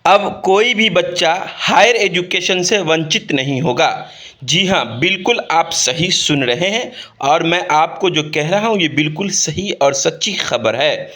अब कोई भी बच्चा हायर एजुकेशन से वंचित नहीं होगा। जी हाँ, बिल्कुल आप सही सुन रहे हैं और मैं आपको जो कह रहा हूँ ये बिल्कुल सही और सच्ची खबर है।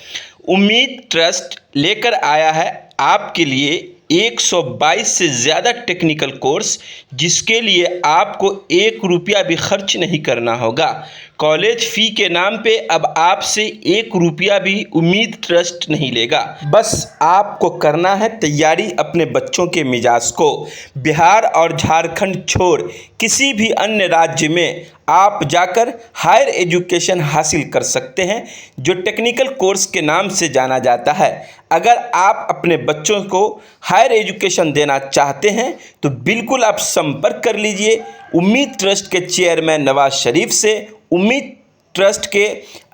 उम्मीद ट्रस्ट लेकर आया है आपके लिए 122 से ज़्यादा टेक्निकल कोर्स, जिसके लिए आपको 1 रुपया भी खर्च नहीं करना होगा। कॉलेज फ़ी के नाम पे अब आपसे 1 रुपया भी उम्मीद ट्रस्ट नहीं लेगा। बस आपको करना है तैयारी अपने बच्चों के मिजाज को। बिहार और झारखंड छोड़ किसी भी अन्य राज्य में आप जाकर हायर एजुकेशन हासिल कर सकते हैं, जो टेक्निकल कोर्स के नाम से जाना जाता है। अगर आप अपने बच्चों को हायर एजुकेशन देना चाहते हैं तो बिल्कुल आप संपर्क कर लीजिए उम्मीद ट्रस्ट के चेयरमैन नवाज शरीफ से, उम्मीद ट्रस्ट के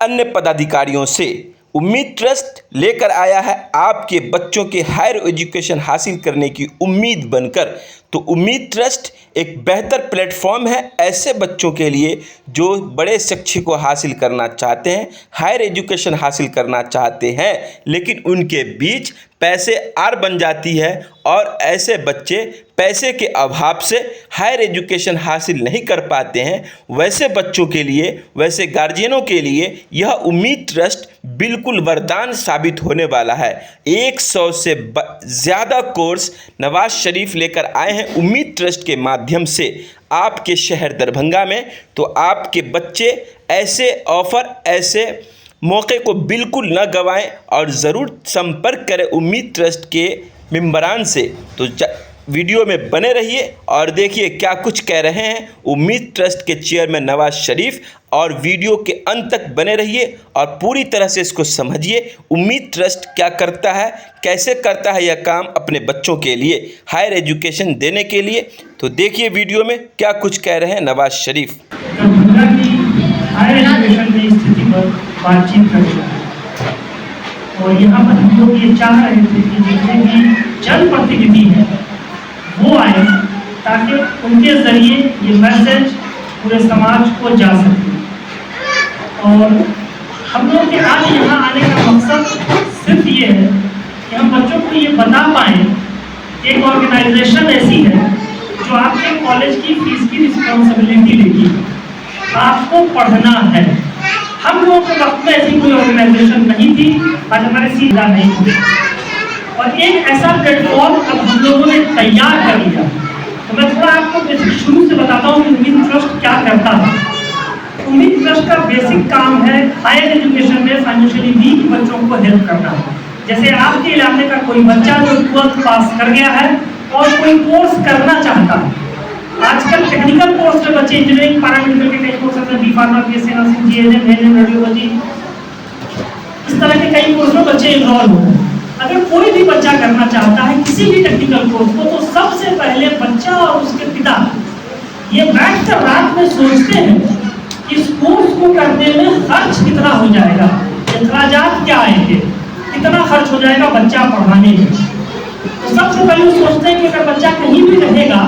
अन्य पदाधिकारियों से। उम्मीद ट्रस्ट लेकर आया है आपके बच्चों के हायर एजुकेशन हासिल करने की उम्मीद बनकर। तो उम्मीद ट्रस्ट एक बेहतर प्लेटफॉर्म है ऐसे बच्चों के लिए जो बड़े शिक्षा को हासिल करना चाहते हैं, हायर एजुकेशन हासिल करना चाहते हैं, लेकिन उनके बीच पैसे आर बन जाती है और ऐसे बच्चे पैसे के अभाव से हायर एजुकेशन हासिल नहीं कर पाते हैं। वैसे बच्चों के लिए, वैसे गार्जियनों के लिए यह उम्मीद ट्रस्ट बिल्कुल वरदान साबित होने वाला है। 100 से ज़्यादा कोर्स नवाज शरीफ लेकर आए हैं उम्मीद ट्रस्ट के माध्यम से आपके शहर दरभंगा में। तो आपके बच्चे ऐसे ऑफ़र, ऐसे मौके को बिल्कुल न गंवाएं और ज़रूर संपर्क करें उम्मीद ट्रस्ट के मेंबरान से। तो वीडियो में बने रहिए और देखिए क्या कुछ कह रहे हैं उम्मीद ट्रस्ट के चेयरमैन नवाज शरीफ, और वीडियो के अंत तक बने रहिए और पूरी तरह से इसको समझिए उम्मीद ट्रस्ट क्या करता है, कैसे करता है यह काम अपने बच्चों के लिए हायर एजुकेशन देने के लिए। तो देखिए वीडियो में क्या कुछ कह रहे हैं नवाज शरीफ। हायर एजुकेशन की स्थिति पर बातचीत कर रहे हैं और यहाँ पर हम लोग ये चाह रहे थे कि जितने भी जनप्रतिनिधि हैं वो आए, ताकि उनके ज़रिए ये मैसेज पूरे समाज को जा सके। और हम लोग के आज यहाँ आने का मकसद सिर्फ ये है कि हम बच्चों को ये बता पाएँ एक ऑर्गेनाइजेशन ऐसी है जो आपके कॉलेज की फीस की रिस्पॉन्सिबिलिटी लेगी। आपको पढ़ना है। हम लोगों के वक्त में ऐसी कोई ऑर्गेनाइजेशन नहीं थी, आज हमारे सीधा नहीं थी, और एक ऐसा प्लेटफॉर्म अब हम लोगों ने तैयार कर लिया। तो मैं थोड़ा आपको बेसिक शुरू से बताता हूँ कि उम्मीद ट्रस्ट क्या करता है। उम्मीद ट्रस्ट का बेसिक काम है हायर एजुकेशन में फाइनेंशियली वीक बच्चों को हेल्प करना। जैसे आपके इलाके का कोई बच्चा जो 12th पास कर गया है और कोई कोर्स करना चाहता है, आजकल टेक्निकल कोर्स में बच्चे इंजीनियरिंग, पैरामेडिकल के कई कोर्स हैं, B pharma, BSc nursing, GNM, ANM, radiology, इस तरह के कई कोर्स में बच्चे इन्वॉल्व हो गए। अगर कोई भी बच्चा करना चाहता है किसी भी टेक्निकल कोर्स को, तो सबसे पहले बच्चा और उसके पिता ये बैठकर रात में सोचते हैं कि इस कोर्स को करने में खर्च कितना हो जाएगा, अखराजात क्या आएंगे, कितना खर्च हो जाएगा बच्चा पढ़ाने में। तो सबसे पहले सोचते हैं कि अगर बच्चा कहीं भी रहेगा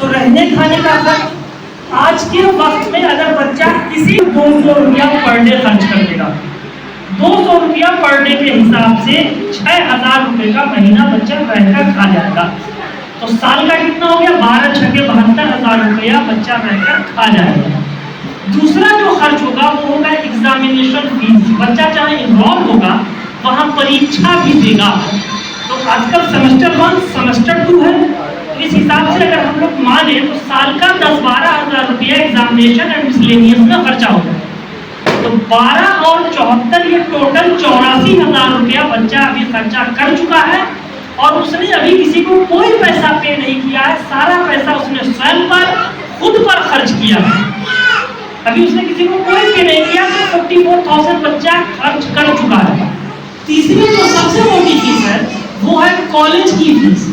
तो रहने खाने का खर्च आज के वक्त में अगर बच्चा किसी 200 रुपया पर डे खर्च कर देगा, 200 रुपया पर डे के हिसाब से 6000 रुपये का महीना बच्चा रहकर खा जाएगा। तो साल का कितना हो गया, 12 छके 72,000 रुपया बच्चा रहकर खा जाएगा। दूसरा जो खर्च होगा वो होगा एग्जामिनेशन फीस। बच्चा चाहे इन्वॉल्व होगा वहाँ परीक्षा भी देगा। तो आजकल सेमेस्टर 1 सेमेस्टर 2 है, तो इस हिसाब से अगर हम लोग माने तो साल का 10-12 हज़ार रुपया एग्जामिनेशन एंड मिसलेनियस में खर्चा होगा। तो 12 और 74 ये टोटल 84,000 रुपया बच्चा अभी खर्चा कर चुका है, और उसने अभी किसी को कोई पैसा पे नहीं किया है। सारा पैसा उसने स्वयं पर, खुद पर खर्च किया है। अभी उसने किसी को कोई पे नहीं किया, तो 44,000 बच्चा खर्च कर चुका है। तीसरी जो सबसे मोटी फीस है वो है कॉलेज की फीस।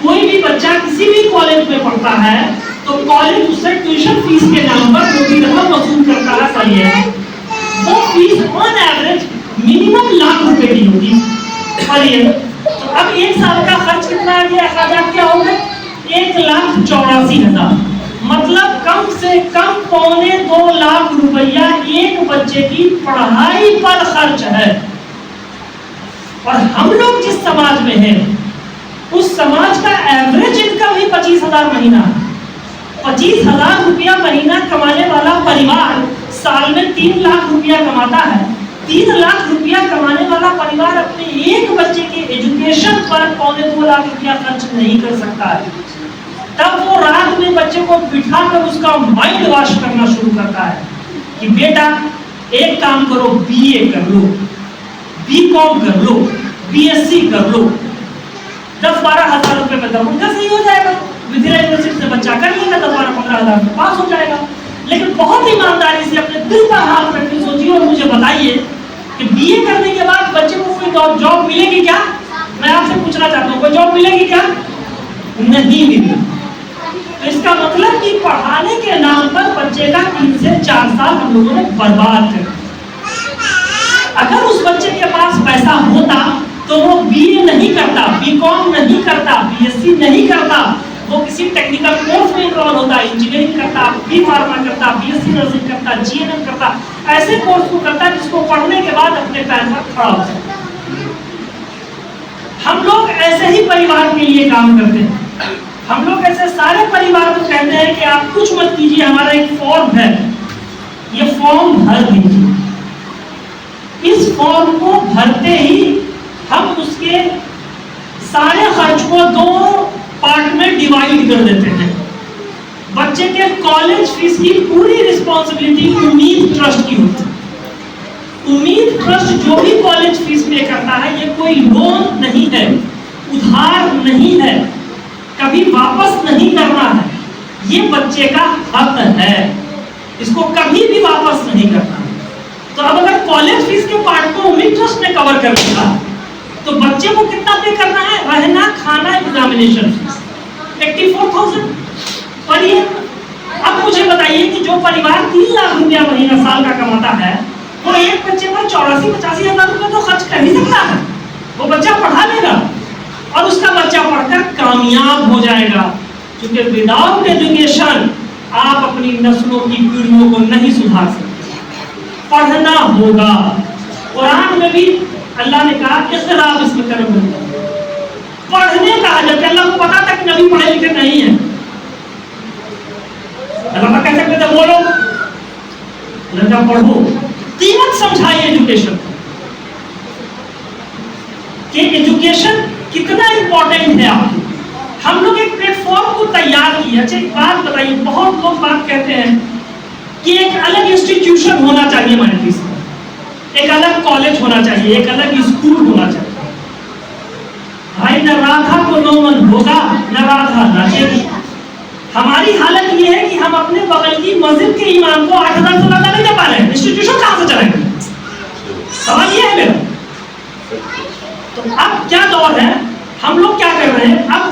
कोई भी बच्चा किसी भी कॉलेज में पढ़ता है तो कॉलेज उससे ट्यूशन फीस के नाम पर जो भी रकम वसूल करता है, सही है, वो fees on average minimum lakh रुपए की होगी पर ईयर। तो अब एक साल का खर्च कितना आ गया, अखराजात क्या हो गए, 1,84,000। मतलब कम से कम 2.25 लाख रुपया एक बच्चे की पढ़ाई पर खर्च है। और हम लोग जिस समाज में हैं उस समाज का एवरेज इनकम ही 25,000 महीना है। 25,000 रुपया महीना कमाने वाला परिवार साल में 3 लाख रुपया कमाता है। 3 लाख रुपया कमाने वाला परिवार अपने एक बच्चे के एजुकेशन पर 1.25 लाख रुपया खर्च नहीं कर सकता है। तब वो रात में बच्चे को बिठाकर उसका माइंड वॉश करना शुरू करता है कि बेटा एक काम करो, बीए कर लो, बीकॉम कर लो, बीएससी कर लो, 10-12 हजार रुपए में दरभंगा सही हो जाएगा। विद्या यूनिवर्सिटी से बच्चा कर लेगा, 10-12-15 हजार में पास हो जाएगा। लेकिन बहुत ईमानदारी से अपने दिल पर हाथ रख के सोचिए और मुझे बताइए कि बीए करने के बाद बच्चे को कोई जॉब मिलेगी क्या? मैं आपसे पूछना चाहता हूँ, कोई जॉब मिलेगी क्या? नहीं मिलेगी। तो इसका मतलब कि पढ़ाने के नाम पर बच्चे का 3 से 4 साल हम लोगों ने बर्बाद कर। अगर उस बच्चे के पास पैसा होता तो वो बीए नहीं करता, बीकॉम नहीं करता, बीएससी नहीं करता, वो किसी टेक्निकल कोर्स में इनरोल होता, इंजीनियरिंग करता, बी फार्मा करता, बीएससी नर्सिंग करता, जीएनएम करता, ऐसे कोर्स को करता जिसको पढ़ने के बाद अपने पैर पर खड़ा हो जाए। हम लोग ऐसे ही परिवार के लिए काम करते हैं। हम लोग ऐसे सारे परिवार को कहते हैं कि आप कुछ मत कीजिए, हमारा एक फॉर्म है, ये फॉर्म भर दीजिए। इस फॉर्म को भरते ही हम उसके सारे खर्च को 2 पार्ट में डिवाइड कर देते हैं। बच्चे के कॉलेज फीस की पूरी रिस्पॉन्सिबिलिटी उम्मीद ट्रस्ट की होती है। उम्मीद ट्रस्ट जो भी कॉलेज फीस पे करता है, ये कोई लोन नहीं है, उधार नहीं है, कभी वापस नहीं करना है, ये बच्चे का हक है, इसको कभी भी वापस नहीं करना। तो अब अगर कॉलेज फीस के पार्ट को उम्मीद ट्रस्ट ने कवर कर दिया तो बच्चे को कितना पे करना है? रहना, खाना, एग्जामिनेशन फीस 84,000 पर ये। अब मुझे बताइए कि जो परिवार 3 लाख रुपया महीना साल का कमाता है, वो एक बच्चे पर 84-85 हजार रुपये तो खर्च कर ही सकता है। वो बच्चा पढ़ा लेगा और उसका बच्चा पढ़कर कामयाब हो जाएगा, क्योंकि विदाउट एजुकेशन आप अपनी नस्लों की पीढ़ियों को नहीं सुधार सकते। पढ़ना होगा। कुरान में भी अल्लाह ने कहा इक़रा बिस्मि रब्बिक, पढ़ने का, जबकि अल्लाह को पता था कि नबी पढ़े लिखे नहीं है। अल्लाह कह सकते थे बोलो, लड़का पढ़ो, कीमत समझाइए एजुकेशन कि एजुकेशन कितना इंपॉर्टेंट है आपकी। हम लोग एक प्लेटफॉर्म को तैयार किया। अच्छा एक बात बताइए, बहुत लोग बात कहते हैं कि एक अलग इंस्टीट्यूशन होना चाहिए माइनॉरिटीज में, एक अलग कॉलेज होना चाहिए, एक अलग स्कूल होना चाहिए। भाई न राधा को नौमन होगा, न राधा नाचेगी। हमारी हालत ये है कि हम अपने बगल की मस्जिद के इमाम को 8,000 से ज्यादा नहीं दे पा रहे हैं, इंस्टीट्यूशन कहां से चलेंगे? सवाल ये है मेरा। तो अब क्या दौर है, हम लोग क्या कर रहे हैं, अब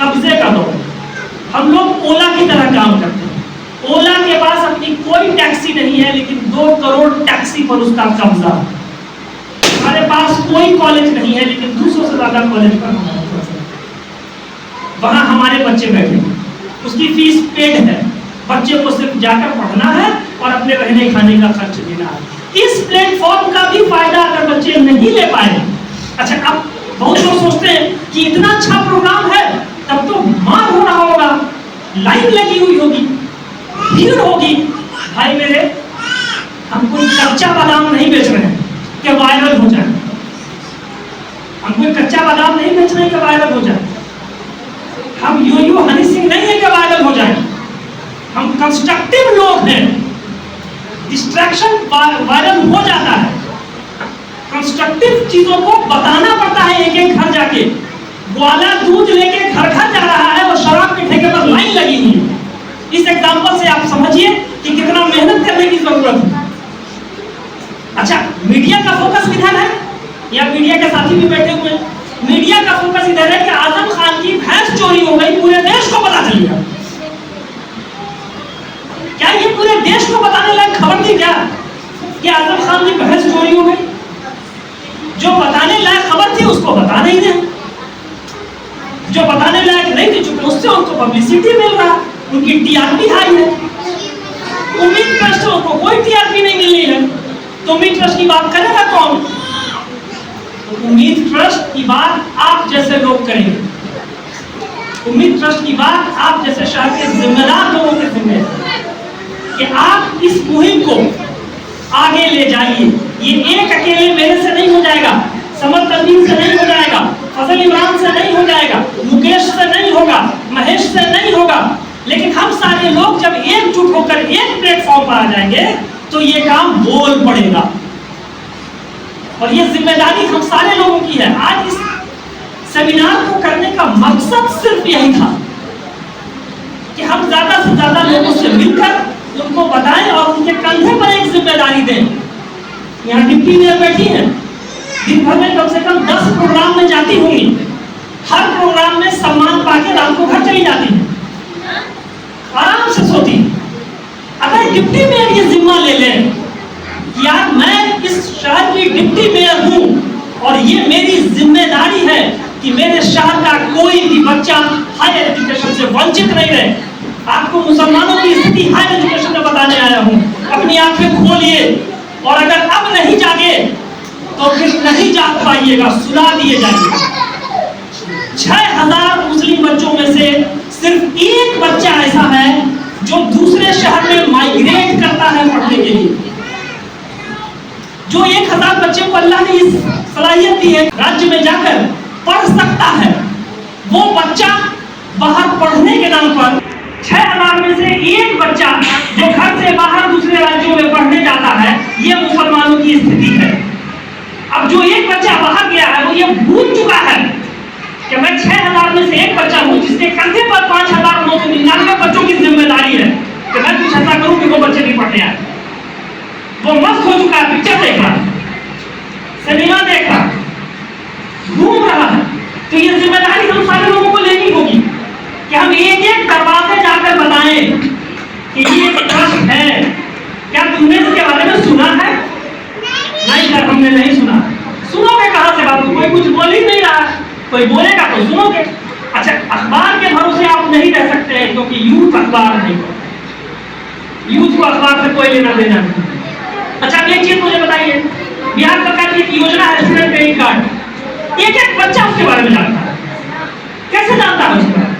कब्जे का दौर है। हम लोग ओला की तरह काम करते हैं। ओला के पास अपनी कोई टैक्सी नहीं है, लेकिन 2 करोड़ टैक्सी पर उसका कब्जा है। हमारे पास कोई कॉलेज नहीं है, लेकिन 200 से ज्यादा कॉलेज पर हमारा कब्जा है। वहां हमारे बच्चे बैठे हैं, उसकी फीस पेड है, बच्चे को सिर्फ जाकर पढ़ना है और अपने रहने खाने का खर्च देना है। इस प्लेटफॉर्म का भी फायदा अगर बच्चे नहीं ले पाए, अच्छा अब बहुत लोग सोचते हैं कि इतना अच्छा प्रोग्राम है, तब तो मार हो रहा होगा, लाइन लगी हुई होगी, भीड़ होगी। भाई मेरे, हम कोई कच्चा बादाम नहीं बेच रहे हैं कि वायरल हो जाए। हम कोई कच्चा बादाम नहीं बेच रहे हैं कि वायरल हो जाए। हम यो हनी सिंह नहीं है कि वायरल हो जाए। हम कंस्ट्रक्टिव लोग हैं। डिस्ट्रैक्शन वायरल हो जाता है, कंस्ट्रक्टिव चीजों को बताना पड़ता है। एक एक घर जाके ग्वाला दूध लेके घर घर जा रहा है और शराब के ठेके पर लाइन लगी हुई है। इस एग्जांपल से आप समझिए कि कितना मेहनत करने की जरूरत है। अच्छा, मीडिया का फोकस किधर है? या मीडिया के साथी भी बैठे हुए हैं। मीडिया का फोकस इधर है कि आजम खान की भैंस चोरी हो गई, पूरे देश को पता चल गया। क्या ये पूरे देश को बताने लायक खबर थी क्या कि आजम खान की भैंस चोरी हो गई? जो बताने लायक खबर थी उसको बता नहीं दे, जो बताने लायक नहीं थी, चूंकि उससे उनको पब्लिसिटी मिल रहा, उनकी टीआरपी हाई है। उम्मीद ट्रस्ट को कोई टीआरपी नहीं मिल रही है, तो उम्मीद ट्रस्ट की बात करेगा कौन? तो उम्मीद ट्रस्ट की बात आप जैसे लोग करेंगे। उम्मीद ट्रस्ट की बात आप जैसे शहर के जिम्मेदार लोगों के जिम्मे है कि आप इस मुहिम को आगे ले जाइए। ये एक अकेले मेरे से नहीं हो जाएगा, समर तनवीर से नहीं हो जाएगा, फजल इमरान से नहीं हो जाएगा, मुकेश से नहीं होगा, महेश से नहीं होगा, लेकिन हम सारे लोग जब एकजुट होकर एक प्लेटफॉर्म पर आ जाएंगे तो ये काम बोल पड़ेगा। और ये जिम्मेदारी हम सारे लोगों की है। आज इस सेमिनार को करने का मकसद सिर्फ यही था कि हम ज्यादा से ज्यादा लोगों से मिलकर उनको बताएं और उनके कंधे पर एक जिम्मेदारी दें। यहाँ डिप्टी मेयर बैठी है, दिन भर में कम से कम 10 प्रोग्राम में जाती होंगी, हर प्रोग्राम में सम्मान पाके रात को घर चली जाती है, आराम से सोती। अगर डिप्टी मेयर ये जिम्मा ले ले कि यार मैं इस शहर की डिप्टी मेयर हूँ और ये मेरी जिम्मेदारी है कि मेरे शहर का कोई भी बच्चा हायर एजुकेशन से वंचित नहीं रहे। आपको मुसलमानों की स्थिति हायर एजुकेशन में बताने आया हूँ। अपनी आंखें खोलिए और अगर अब नहीं जागे तो फिर नहीं जाग पाइएगा, सुला दिए जाइए। 6000 मुस्लिम बच्चों में से सिर्फ एक बच्चा ऐसा है जो दूसरे शहर में माइग्रेट करता है पढ़ने के लिए। जो 1000 बच्चे को अल्लाह ने इस सलाहियत दी है राज्य में जाकर पढ़ सकता है, वो बच्चा बाहर पढ़ने के नाम पर 6000 में से एक बच्चा जो घर से बाहर दूसरे राज्यों में पढ़ने जाता है, ये मुसलमानों की स्थिति है। अब जो एक बच्चा बाहर गया है वो ये भूल चुका है कि मैं 6000 में से एक बच्चा हूँ जिसके कंधे पर 5999 बच्चों की जिम्मेदारी है कि मैं कुछ ऐसा करूँ कि वो बच्चे नहीं पढ़ने आए। वो मस्त हो चुका है, पिक्चर देख रहा है, सिनेमा देख रहा है, घूम रहा है। तो ये जिम्मेदारी हम सारे लोगों को लेनी होगी कि हम एक एक दरवाजे जाकर बताएं कि ये ट्रस्ट है। क्या तुमने इसके बारे में सुना है? नहीं सर, हमने नहीं सुना। सुनोगे कहां से बाबू? कोई कुछ बोल ही नहीं रहा है, कोई बोलेगा तो सुनोगे। अच्छा, अखबार के भरोसे आप नहीं रह सकते हैं क्योंकि यूथ अखबार नहीं, यूथ को अखबार से कोई लेना देना नहीं। अच्छा, एक चीज मुझे बताइए, बिहार सरकार की एक योजना है स्टूडेंट क्रेडिट कार्ड, एक बच्चा उसके बारे में जानता है। कैसे जानता है उसके बारे में?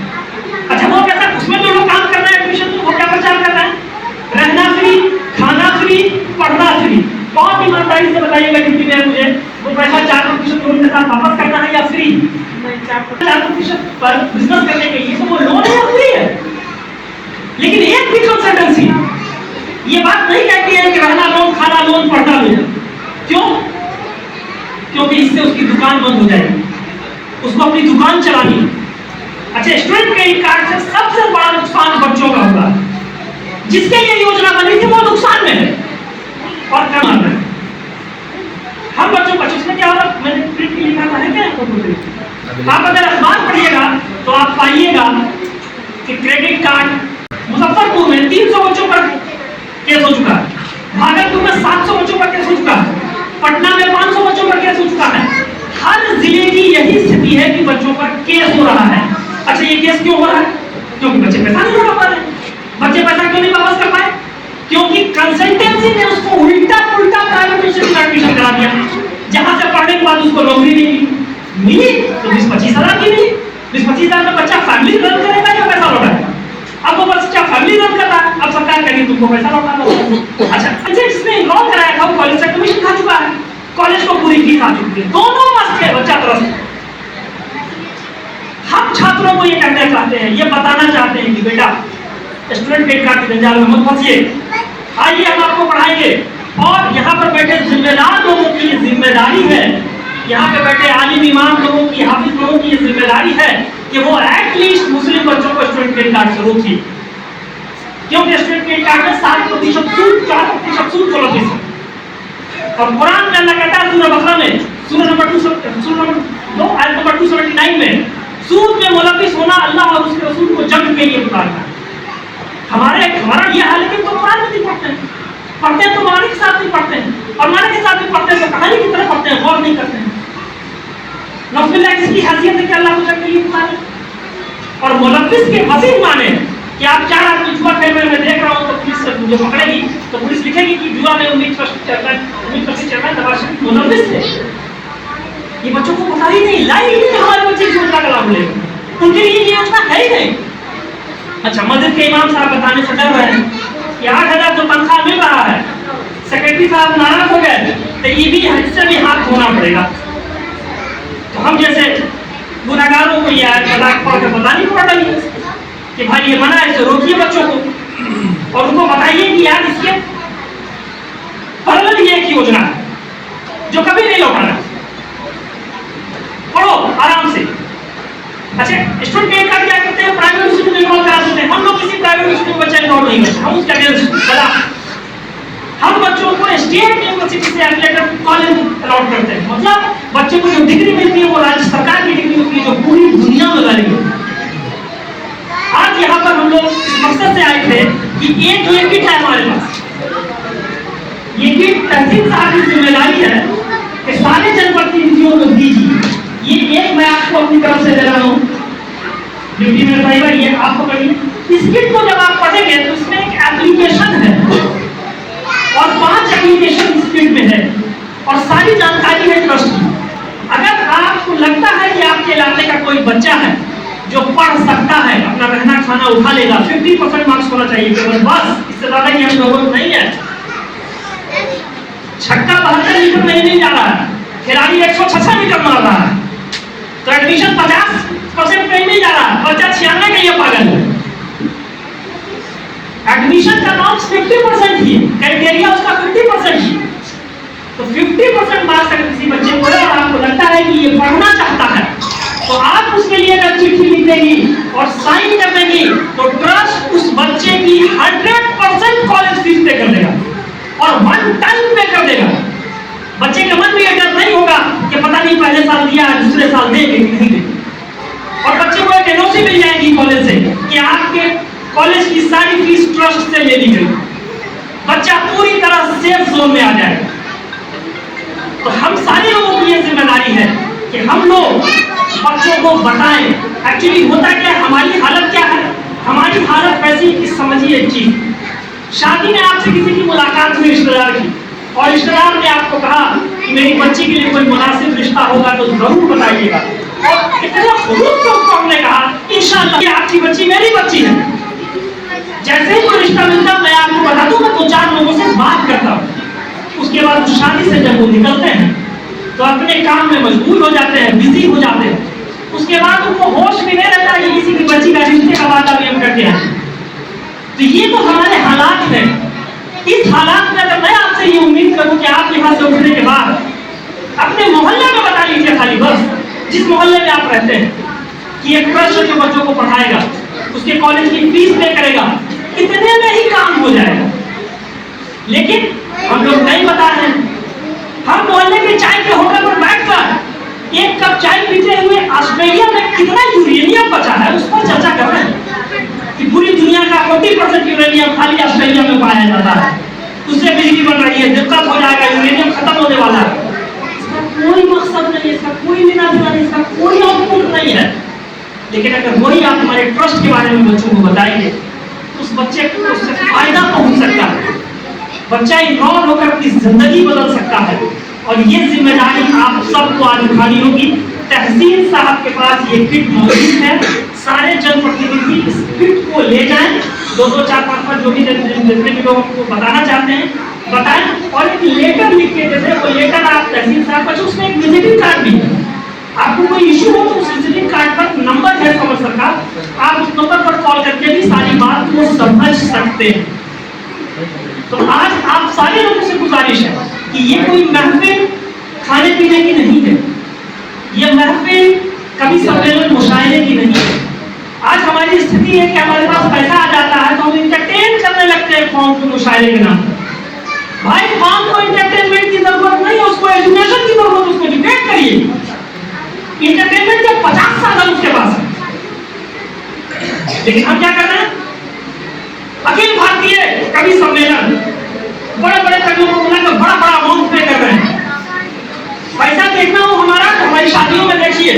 अच्छा, वो कैसा, उसमें जो लोग काम कर रहे हैं एडमिशन में, वो क्या प्रचार कर रहे हैं? रहना फ्री, खाना फ्री, पढ़ना फ्री। बहुत ईमानदारी से बताइएगा डिप्टी मेयर मुझे, वो पैसा 4% लोन के साथ वापस करना है या फ्री? 4% पर बिजनेस करने के लिए तो वो लोन है, फ्री है। लेकिन एक भी कंसल्टेंसी ये बात नहीं कहती है कि रहना लोन, खाना लोन, पढ़ना लोन। क्यों? क्योंकि इससे उसकी दुकान बंद हो जाएगी, उसको अपनी दुकान चलानी है। अच्छा, स्टूडेंट क्रेडिट कार्ड से सबसे बड़ा नुकसान बच्चों का होगा। जिसके लिए योजना बनी थी वो नुकसान में है और कम आता है। हम बच्चों उसमें क्या होगा, मैंने प्रिंट में लिखा था, है क्या? आप अगर अखबार पढ़िएगा तो आप पाइएगा कि क्रेडिट कार्ड मुजफ्फरपुर में 300 बच्चों पर केस हो चुका है, भागलपुर में 700 बच्चों पर केस हो चुका है, पटना में 500 बच्चों पर केस हो चुका है। हर जिले की यही स्थिति है कि बच्चों पर केस हो रहा है। अच्छा, ये केस क्यों हो रहा है? क्योंकि बच्चे पैसा नहीं लौटा पा रहे। बच्चे पैसा क्यों नहीं वापस कर पाए? क्योंकि कंसल्टेंसी ने उसको उल्टा पुल्टा प्राइवेट ट्यूशन में एडमिशन करा दिया, जहां से पढ़ने के बाद उसको नौकरी नहीं मिली तो 20-25 हजार की मिली। 20-25 हजार में बच्चा फैमिली रन करेगा या पैसा लौटाएगा? अब वो बच्चा फैमिली रन कर रहा है, अब सरकार कहेगी तुमको पैसा लौटाना होगा। अच्छा, जिसने इनरोल कराया था वो कॉलेज से कमीशन खा चुका है, कॉलेज को पूरी फीस आ चुकी है, दोनों मस्त है बच्चा तरफ। हम छात्रों को ये कहना चाहते हैं, ये बताना चाहते हैं कि बेटा स्टूडेंट क्रेडिट कार्ड के जंजाल में मत फंसिए, आइए हम आपको पढ़ाएंगे। और यहाँ पर बैठे जिम्मेदार लोगों की ये जिम्मेदारी है, यहाँ पे बैठे आलिम इमाम लोगों की, हाफिज लोगों की ये जिम्मेदारी है कि वो एटलीस्ट मुस्लिम बच्चों को स्टूडेंट क्रेडिट कार्ड से रोकिए। क्योंकि स्टूडेंट क्रेडिट कार्ड में 7% सूद, 4% सूद फॉलोती है। और कुरान में अल्लाह कहता है सूरह बकरा में, सूरह नंबर 2 आयत नंबर 279 में, सूद में मुलविस होना अल्लाह और उसके रसूल को जंग के लिए पुकारना। हमारा ये हाल है कि तो कुरान में नहीं पढ़ते हैं तो माने के साथ नहीं पढ़ते हैं, और माने के साथ भी पढ़ते हैं तो कहानी की तरह पढ़ते हैं, गौर नहीं करते हैं। नौफिल्ला इसकी हैसियत है कि अल्लाह को जंग के लिए पुकारे। और मुलविस के मजीद माने कि आप 4 आदमी जुआ खेल रहे, मैं देख रहा हूँ तो पुलिस मुझे पकड़ेगी तो पुलिस लिखेगी कि जुआ में उम्मीद चेयरमैन नवाज शरीफ मुलविस थे। ये बच्चों को पता ही नहीं, लाइव ही हमारे बच्चे इस योजना का लाभ लेंगे। उनके लिए ये योजना है ही नहीं। अच्छा, मस्जिद के इमाम साहब बताने से डर रहे हैं कि 8,000 तो तनख्वाह मिल रहा है, सेक्रेटरी साहब नाराज हो गए तो ये भी इससे भी हाथ धोना पड़ेगा। तो हम जैसे गुनाहगारों को यह तलाक पढ़ के बतानी पड़ रही है कि भाई ये मना है, इसे रोकिए बच्चों को और उनको बताइए कि यार इसके पैरेलल ये एक योजना है जो कभी नहीं लौटाना। पढ़ो आराम से। अच्छा, स्टूडेंट का क्या करते हैं, प्राइवेट स्कूल में इनरोल करा देते हैं। हम लोग किसी प्राइवेट स्कूल में बच्चा इनरोल नहीं करते, हम उसका बड़ा हम बच्चों को स्टेट यूनिवर्सिटी से एफिलिएटेड कॉलेज अलॉट करते हैं। मतलब बच्चे को जो डिग्री मिलती है वो राज्य सरकार की डिग्री होती है जो पूरी दुनिया में वैलिड है। आज यहाँ पर हम लोग इस मकसद से आए थे कि एक ये किट है हमारे पास, ये किट तहसील साहब की जिम्मेदारी है कि सारे जनप्रतिनिधियों को दीजिए। ये एक मैं आपको अपनी तरफ से दे रहा हूँ, ड्यूटी में भाई ये आप पकड़िए। इस किट को जब आप पढ़ेंगे तो इसमें एक एप्लीकेशन है और 5 एप्लीकेशन इस किट में है और सारी जानकारी है ट्रस्ट की। अगर आपको लगता है कि आपके इलाके का कोई बच्चा है जो पढ़ सकता है, अपना रहना खाना उठा लेगा, 50% मार्क्स होना चाहिए केवल, बस, इससे ज्यादा की हमें जरूरत नहीं है। छक्का 72 मीटर नहीं जा रहा है, खिलाड़ी 166 मीटर मार रहा है, तो एडमिशन 50% कहीं नहीं जा रहा है, बच्चा 96 का ये पागल है। एडमिशन का मार्क्स 50% ही है, क्राइटेरिया उसका 50% ही। तो 50% मार्क्स अगर किसी बच्चे को है और आपको लगता है कि ये पढ़ना चाहता है तो आप उसके लिए अगर चिट्ठी लिख देगी और साइन कर देगी तो ट्रस्ट उस बच्चे की 100% कॉलेज फीस पे कर देगा और 1 टाइम पे कर देगा। बच्चे के मन में यह डर नहीं होगा कि पता नहीं पहले साल दिया है दूसरे साल देंगे कि नहीं देंगे, और बच्चे को एक एनओसी मिल जाएगी कॉलेज से कि आपके कॉलेज की सारी फीस ट्रस्ट से ले ली गई। बच्चा पूरी तरह सेफ जोन में आ जाएगा। तो हम सारे लोगों की ये जिम्मेदारी है कि हम लोग बच्चों को बताएं एक्चुअली होता क्या है, हमारी हालत क्या है। हमारी हालत वैसी कि समझिए एक चीज, शादी में आपसे किसी की मुलाकात हुई रिश्तेदार की और रिश्तेदार ने आपको कहा कि मेरी बच्ची के लिए कोई मुनासिब रिश्ता होगा तो जरूर बताइएगा, और इतने खुलूस से उसको हमने कहा इंशाअल्लाह आपकी बच्ची मेरी बच्ची है। जैसे ही कोई रिश्ता मिलता मैं आपको बता दूं, मैं 2-4 लोगों से बात करता हूँ। उसके बाद उस शादी से जब वो निकलते हैं तो अपने काम में मजबूर हो जाते हैं, बिजी हो जाते हैं। उसके बाद उनको होश भी नहीं रहता कि किसी की बच्ची का रिश्ते का वादा भी हम करके आए। तो ये तो हमारे हालात हैं। इस हालात में अगर मैं आपसे ये उम्मीद करूं कि आप यहाँ से उठने के बाद अपने मोहल्ले में बता लीजिए, खाली बस जिस मोहल्ले में आप रहते हैं, कि एक ट्रस्ट जो बच्चों को पढ़ाएगा, उसके कॉलेज की फीस पे करेगा, इतने में ही काम हो जाएगा। लेकिन हम लोग नहीं बता रहे हैं। हम मोहल्ले के चाय के होटल पर बैठकर एक कप चाय पीते हुए ऑस्ट्रेलिया में कितना यूरेनियम बचा है उस पर चर्चा कर रहे हैं कि पूरी दुनिया का 40% यूरेनियम खाली ऑस्ट्रेलिया में पाया जाता है, उससे बिजली बन रही है, दिक्कत हो जाएगा, यूरेनियम खत्म होने वाला है। इसका कोई मकसद नहीं है, इसका कोई लेना देना नहीं, इसका कोई आउटपुट नहीं है। लेकिन अगर वही आप हमारे ट्रस्ट के बारे में बच्चों को बताएंगे तो उस बच्चे को उससे फायदा पहुंच सकता है, बच्चा इन्वॉल्व होकर अपनी जिंदगी बदल सकता है। और ये जिम्मेदारी आप सबको आज उठानी होगी। तहसील साहब के पास ये किट मौजूद है, सारे जनप्रतिनिधि इस किट को ले जाएं, 2-2, 4-5 जो भी जितने भी लोग आपको बताना चाहते हैं बताएं, और एक लेटर लिख के दे दें। वो लेटर आप तहसील साहब का, उसमें एक विजिटिंग कार्ड भी है। आपको कोई इशू हो तो उस विजिटिंग कार्ड पर नंबर है समझ सरकार, आप उस नंबर पर कॉल करके भी सारी बात को समझ सकते हैं। तो आज आप सारे लोगों से गुजारिश है कि ये कोई महफिल खाने पीने की नहीं है, ये महफिल कभी सम्मेलन मुशायरे की नहीं है। आज हमारी स्थिति है कि हमारे पास पैसा आ जाता है तो हम इंटरटेन करने लगते हैं फॉर्म को मुशायरे के नाम पर। भाई फॉर्म को इंटरटेनमेंट की जरूरत नहीं है, उसको एजुकेशन की जरूरत, उसको एजुकेट करिए। इंटरटेनमेंट के 50 साधन उसके पास है, लेकिन हम क्या कर रहे हैं? अखिल भारतीय कवि सम्मेलन बड़े बड़े कवियों को बुलाकर बड़ा बड़ा अमाउंट पे कर रहे हैं। पैसा देखना हो हमारा तो हमारी शादियों में देखिए,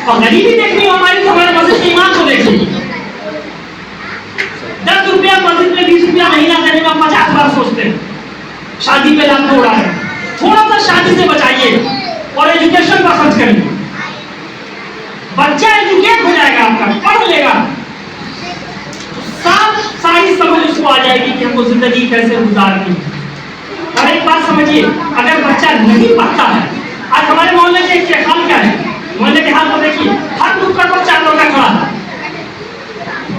और गरीबी देखनी हो हमारी तो हमारे मस्जिद के इमाम को देखिए। 10 रुपया मस्जिद में, 20 रुपया महीना देने में 50 बार सोचते हैं। शादी पे लाखों उड़ा है। थोड़ा सा शादी से बचाइए और एजुकेशन पर खर्च करिए। बच्चा एजुकेट हो जाएगा, आपका पढ़ लेगा, सारी समझ उसको आ जाएगी कि हमको जिंदगी कैसे गुजारनी है। और एक बात समझिए, अगर बच्चा नहीं पढ़ता है, आज हमारे मोहल्ले के हाल क्या है, मोहल्ले के हाल को देखिए, हर नुक्कड़ पर 4 लड़का खड़ा है,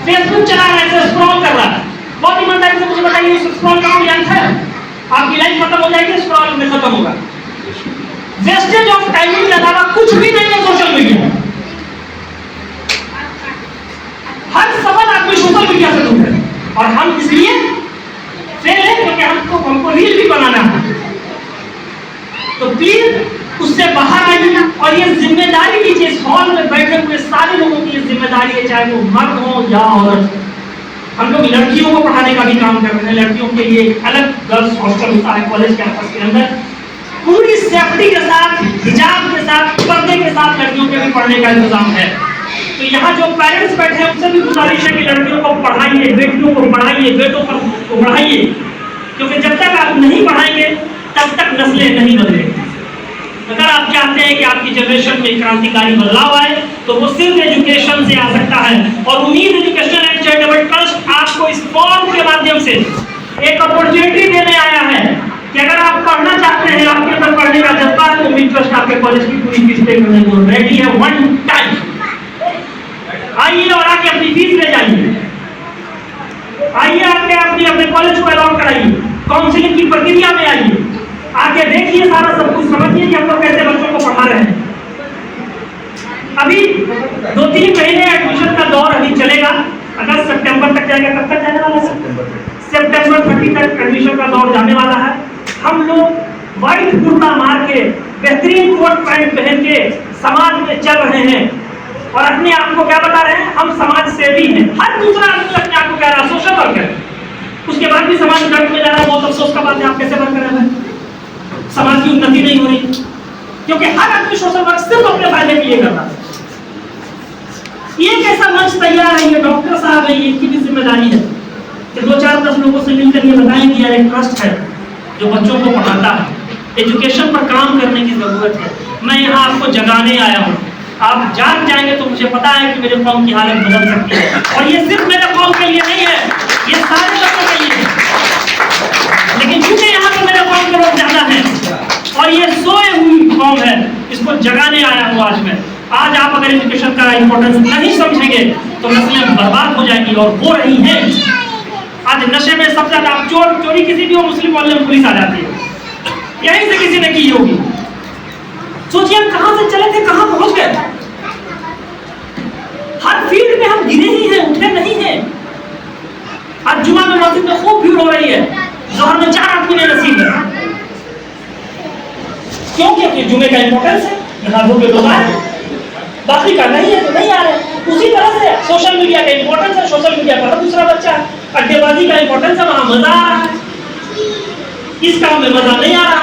फेसबुक चला रहा है, स्क्रॉल कर रहा है। बहुत ईमानदारी से मुझे बताइए, स्क्रॉल का कोई अंत है? आपकी लाइफ खत्म हो जाएगी, स्क्रॉल में खत्म होगा। वेस्टेज ऑफ टाइमिंग के अलावा कुछ भी नहीं है सोशल मीडिया। हर सवाल आदमी सोशल मीडिया से दूर है, और हम इसलिए फेल है क्योंकि हमको रील भी बनाना है। तो प्लीज उससे बाहर आइए, और ये जिम्मेदारी लीजिए, इस हॉल में बैठे हुए सारे लोगों की ये जिम्मेदारी है, चाहे वो मर्द हो या औरत। हम लोग लड़कियों को पढ़ाने का भी काम कर रहे हैं, लड़कियों के लिए अलग गर्ल्स हॉस्टल होता है कॉलेज कैंपस के अंदर, पूरी सेफ्टी के साथ, हिजाब के साथ, पर्दे के साथ लड़कियों के भी पढ़ने का इंतजाम है। तो यहाँ जो पेरेंट्स बैठे हैं उनसे भी गुजारिश है कि लड़कियों को पढ़ाइए, बेटियों को पढ़ाइए, बेटों को पढ़ाइए, क्योंकि जब तक आप नहीं पढ़ाएंगे तब तक नस्लें नहीं बदलेंगी। अगर आप चाहते हैं कि आपकी जनरेशन में क्रांतिकारी बदलाव आए तो वो सिर्फ एजुकेशन से आ सकता है। और उम्मीद एजुकेशन एंड चैरिटेबल ट्रस्ट आपको इस फॉर्म के माध्यम से एक अपॉर्चुनिटी देने आया है कि अगर आप पढ़ना चाहते हैं, आपके अंदर पढ़ने का जज्बा है, तो उम्मीद ट्रस्ट आपके कॉलेज की पूरी फीस पे करने को रेडी है। 1 टाइम आइए और आके अपनी फीस ले जाइए, आइए आके अपने कॉलेज को अलाउ कराइए, काउंसलिंग की प्रक्रिया में आइए, आके देखिए, सारा सब कुछ समझिए कि हम लोग कैसे बच्चों को पढ़ा रहे हैं। अभी 2-3 महीने एडमिशन का दौर अभी चलेगा, अगस्त सितंबर तक जाएगा। कब तक जाने वाला है? सितंबर 30 तक एडमिशन का दौर जाने वाला है। हम लोग व्हाइट कुर्ता मार के, बेहतरीन कोट पैंट पहन के समाज में चल रहे हैं और अपने आप को क्या बता रहे हैं? हम समाज सेवी हैं। हर दूसरा आदमी अपने आप को कह रहा है सोशल वर्कर, उसके बाद भी समाज दर्द में जा रहा है। बहुत अफसोस का बात है, आप कैसे वर्कर हैं? समाज की उन्नति नहीं हो रही, क्योंकि हर आदमी सोशल वर्क सिर्फ अपने फायदे के लिए कर रहा है। एक ऐसा मंच तैयार है, ये डॉक्टर साहब है, इनकी भी जिम्मेदारी है कि 2-4-10 लोगों से मिलकर ये बताएं कि यार एक ट्रस्ट है जो बच्चों को पढ़ाता है, एजुकेशन पर काम करने की जरूरत है। मैं यहाँ आपको जगाने आया हूँ, आप जाग जाएंगे तो मुझे पता है कि मेरे कौम की हालत बदल सकती है। और ये सिर्फ मेरे कौम के लिए नहीं है, ये सारे बच्चों के लिए है। लेकिन क्योंकि यहाँ पे मेरे कौम के लोग ज्यादा हैं और ये सोए हुई कौम है, इसको जगाने आया हूँ आज मैं। आज आप अगर एजुकेशन का इम्पोर्टेंस नहीं समझेंगे तो नस्लें बर्बाद हो जाएंगी, और हो रही हैं। आज नशे में सबसे ज्यादा आप चोरी किसी भी मुस्लिम मोहल्ले में पुलिस आ जाती है, यहीं से किसी ने की होगी। सोचिए हम कहां से चले थे, कहां पहुंच गए। हर फील्ड में हम गिरे ही हैं, उठे नहीं हैं। आज जुमा में मस्जिद में खूब भीड़ हो रही है, जोहर में 4 आदमी ने नसीब है। क्यों? क्योंकि जुमे का इंपॉर्टेंस है, यहाँ के लोग आए, बाकी का नहीं है तो नहीं आ रहे। उसी तरह से सोशल मीडिया का इंपॉर्टेंस है, सोशल मीडिया पर दूसरा बच्चा, अड्डेबाजी का इंपॉर्टेंस है, वहां मजा आ रहा है, इस काम में मजा नहीं आ रहा,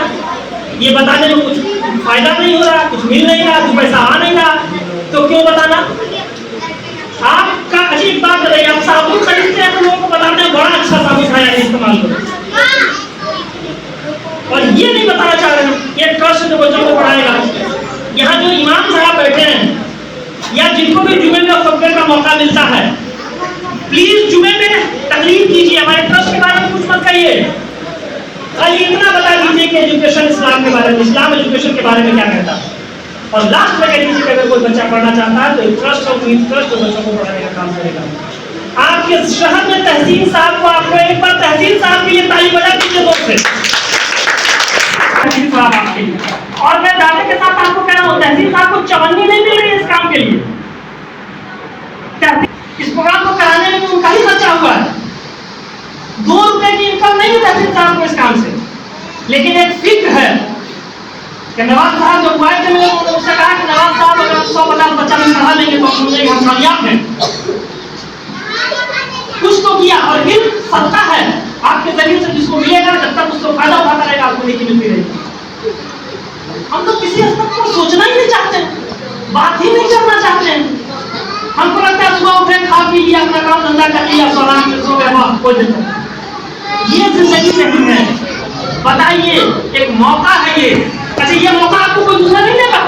ये बताने में कुछ फायदा नहीं हो रहा, कुछ मिल नहीं रहा, कुछ पैसा आ नहीं रहा, तो क्यों बताना? आपका अजीब बात बताइए, आप साबुन खरीदते हैं तो लोगों को बताते हैं बड़ा अच्छा साबुन है, इस्तेमाल करो, और ये नहीं बताना चाह रहे हैं ये ट्रस्ट जो बच्चों को पढ़ाएगा। यहाँ जो इमाम साहब बैठे हैं या जिनको भी जुमे में खुतबे का मौका मिलता है, प्लीज जुमे में तकलीफ कीजिए, हमारे ट्रस्ट के बारे में कुछ मत कहिए, खाली इतना बता दीजिए कि एजुकेशन इस्लाम के बारे में, इस्लाम एजुकेशन के बारे में क्या कहता है, और लास्ट में कह दीजिए कि अगर कोई बच्चा पढ़ना चाहता है तो एक ट्रस्ट हो, ट्रस्ट बच्चों को पढ़ाने का काम करेगा। आपके शहर में तहसील साहब को, आपको एक बार तहसील साहब के लिए ताली बजा दीजिए दोस्त से। और मैं दावे के साथ आपको कह रहा हूँ, तहसील साहब को चवन्नी नहीं मिल रही है इस काम के लिए। इस प्रोग्राम को कराने में उनका ही खर्चा हुआ है, 2 रुपए की इनकम नहीं है तहसील साहब को इस काम से। लेकिन एक फिक्र है कि नवाज साहब जब आए थे, मैंने उनसे कहा कि नवाज साहब अगर 150 बच्चा में पढ़ा लेंगे तो समझेंगे हम कामयाब हैं। कुछ तो किया, और फिर सत्ता है आपके जरिए से जिसको मिलेगा, जब तक उसको फायदा उठाता रहेगा आपको नहीं मिलती रहेगी। हम तो किसी स्तर पर सोचना ही नहीं चाहते, बात ही नहीं करना चाहते हैं। हमको लगता है सुबह उठे, खा पी लिया, अपना काम धंधा कर लिया, आराम से सो गए, वाह कोई दिक्कत नहीं। ये जिंदगी नहीं है। बताइए, एक मौका है ये। अच्छा, ये मौका आपको कोई दूसरा नहीं देगा।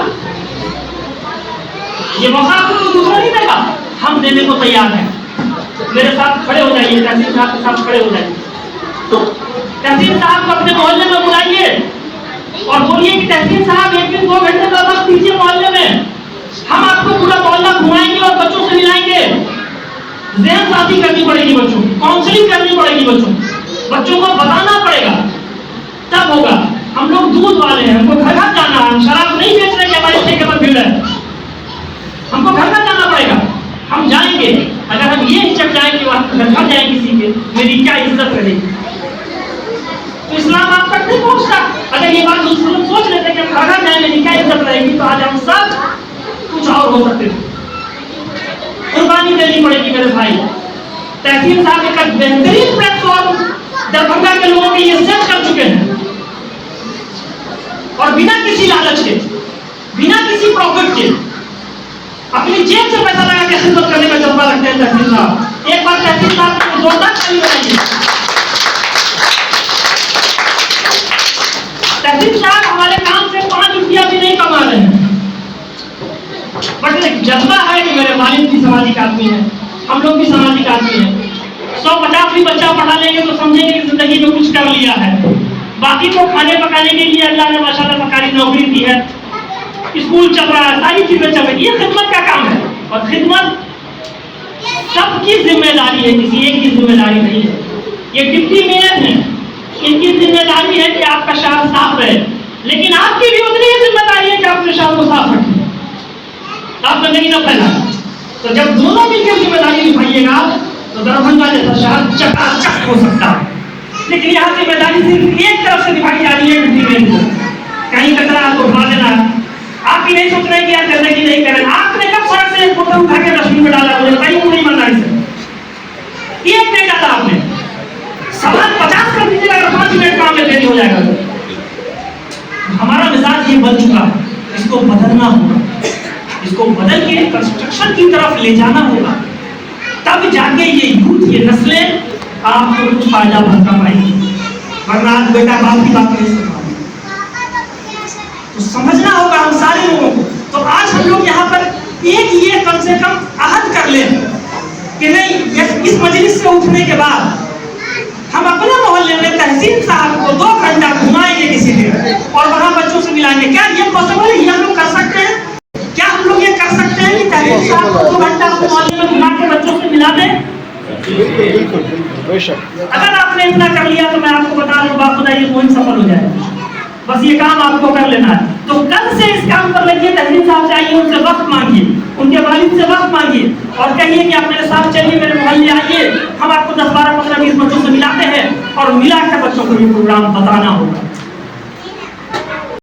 ये मौका आपको दूसरा नहीं देगा, हम देने को तैयार हैं। मेरे साथ खड़े हो जाइए, तहसील साहब के साथ खड़े हो जाइए। तो तहसील साहब को अपने मोहल्ले में बुलाइए और बोलिए कि तहसील साहब एक दिन 2 घंटे का वक्त दीजिए मोहल्ले में, हम आपको पूरा मोहल्ला घुमाएंगे और बच्चों से मिलाएंगे। ज़हन साजी करनी पड़ेगी बच्चों की, काउंसलिंग करनी पड़ेगी बच्चों को बताना पड़ेगा, तब होगा। हम लोग दूध वाले हैं, हमको घर घर जाना है, हम शराब नहीं बेच रहे कि हमारे ठेके पर भीड़ है, हमको घर घर जाना पड़ेगा। हम जाएंगे, अगर हम ये हिचक जाए कि वहां घर घर जाए किसी के, मेरी क्या इज्जत रहेगी? तो इस्लाम आप तक नहीं पहुंचता। अगर ये बात मुसलमान सोच लेते कि हम घर घर जाए, मेरी क्या इज्जत रहेगी, तो आज हम सब कुछ और हो सकते थे। कुर्बानी देनी पड़ेगी मेरे भाई। तहसील साहब एक बेहतरीन प्लेटफॉर्म दरभंगा के लोगों के लिए सेट कर चुके हैं और बिना किसी लालच के, बिना किसी प्रॉफिट के, अपनी जेब से पैसा लगा के खिदमत करने का जज्बा रखते हैं तहसील साहब। एक बार तहसील साहब को जोरदार ताली बजाइए। तहसील साहब हमारे काम से 5 रुपया भी नहीं कमा रहे हैं, बट एक जज्बा है कि मेरे वालिद भी सामाजिक आदमी है, हम लोग भी सामाजिक आदमी हैं। 150 भी बच्चा पढ़ा लेंगे तो समझेंगे कि जिंदगी में कुछ कर लिया है। बाकी को खाने पकाने के लिए अल्लाह ने माशाल्लाह सरकारी नौकरी दी है, स्कूल चल रहा है, सारी चीजें चल रही है। ये खिदमत का काम है और खिदमत सबकी जिम्मेदारी है, किसी एक की जिम्मेदारी नहीं है। ये डिप्टी मेयर है, इनकी जिम्मेदारी है कि आपका शहर साफ रहे, लेकिन आपकी भी उतनी ही जिम्मेदारी है कि अपने शहर को साफ रखें, आप गंदगी न फैलाएं। तो जब दोनों मिलकर जिम्मेदारी निभाइएगा तो दरभंगा जैसा शहर चकाचक हो सकता है। लेकिन यहाँ जिम्मेदारी सिर्फ एक तरफ से निभाई जा रही है, कहीं कचरा तो उठा देना। आप भी नहीं सोच रहे कि आप गंदगी नहीं करें। आपने कब सड़क से एक बोतल उठा के डस्टबिन में डाला? मुझे कहीं नहीं माना इसे, एक नहीं डाला आपने। सवाल 50 कर दीजिएगा, अगर 5 मिनट काम में देरी हो जाएगा। हमारा मिजाज ये बन चुका है, इसको बदलना होगा, इसको बदल के कंस्ट्रक्शन की तरफ ले जाना होगा, तब जाके ये यूथ, ये नस्लें आपको कुछ फायदा भरता पाएंगी, वरना आज बेटा बाप की बात नहीं सुन। तो समझना होगा हम सारे लोगों को। तो आज हम लोग यहाँ पर एक ये कम से कम अहद कर ले कि नहीं, इस मजलिस से उठने के बाद हम अपने मोहल्ले में तहसील साहब को 2 घंटा घुमाएंगे किसी दिन और वहाँ बच्चों से मिलाएंगे। क्या ये पॉसिबल है? ये हम लोग कर सकते हैं? क्या हम लोग ये कर सकते हैं कि तहसील साहब को 2 घंटा मोहल्ले में घुमा के बच्चों से मिला दें? अगर आपने इतना कर लिया तो मैं आपको बता दूं, बाखुदा ये मुहिम सफल हो जाएगी। बस ये काम आपको कर लेना है। तो कल से इस काम पर लगिए। तहसील साहब से आइए, उनसे वक्त मांगिए, उनके वालिद से वक्त मांगिए और कहिए कि आप मेरे साथ चलिए, मेरे मोहल्ले आइए, हम आपको 10, 12, 15, 20 बच्चों से मिलाते हैं और मिला कर बच्चों को ये प्रोग्राम बताना होगा।